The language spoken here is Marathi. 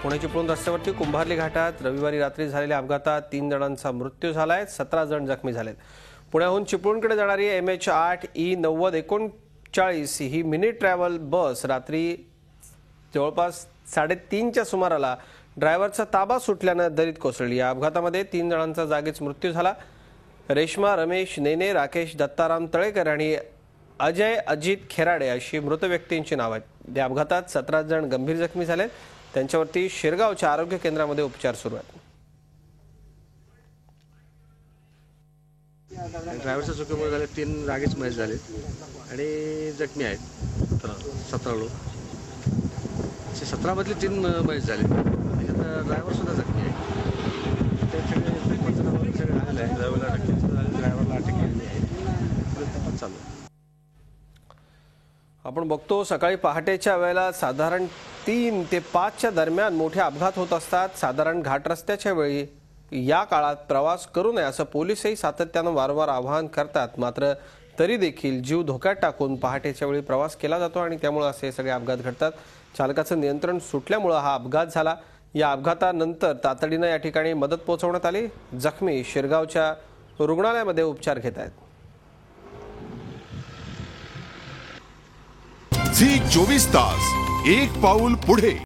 पुणे चिपळूण रस्त्यावरती कुंभारली घाटात रविवारी रात्री झालेल्या अपघातात 3 जणांचा मृत्यू झालाय, 17 जण जखमी झालेत। पुण्याहून चिपळूणकडे जाणारी MH8E9039 ही मिनी ट्रॅव्हल बस रात्री जवळपास 3:30च्या सुमाराला ड्रायव्हरचा ताबा सुटल्याने दरीत कोसळली। या अपघातामध्ये 3 जणांचा जागीच मृत्यू झाला। रेश्मा रमेश नेने, राकेश दत्ताराम तळेकर आणि अजय अजित खेराडे अशी मृत व्यक्तींची नावे आहेत। या अपघातात 17 जण गंभीर जखमी झाले। त्यांच्यावरती शिरगावच्या आरोग्य केंद्रामध्ये उपचार सुरू आहेत। ड्रायव्हरच्या चुकीमुळे झाले 3 जागीच मयत झाले आणि जखमी आहेत 17 लोक। 17 मधले 3 मयत झाले, त्याच्यात ड्रायव्हर सुद्धा जखमी आहे। ते सगळे आलेले आहे, ड्रायव्हरला अटक केलेली आहे, तपास चालू आहे। आपण बघतो सकाळी पहाटेच्या वेळेला साधारण 3 ते 5च्या दरम्यान मोठे अपघात होत असतात। साधारण घाट रस्त्याच्या वेळी या काळात प्रवास करू नये असं पोलिसही सातत्याने वारंवार आवाहन करतात। मात्र तरी देखील जीव धोक्यात टाकून पहाटेच्या वेळी प्रवास केला जातो आणि त्यामुळे असे सगळे अपघात घडतात। चालकाचं नियंत्रण सुटल्यामुळे हा अपघात झाला। या अपघातानंतर तातडीने या ठिकाणी मदत पोहोचवण्यात आली। जखमी शिरगावच्या रुग्णालयामध्ये उपचार घेत आहेत। झी 24 तास एक पाऊल पुढे।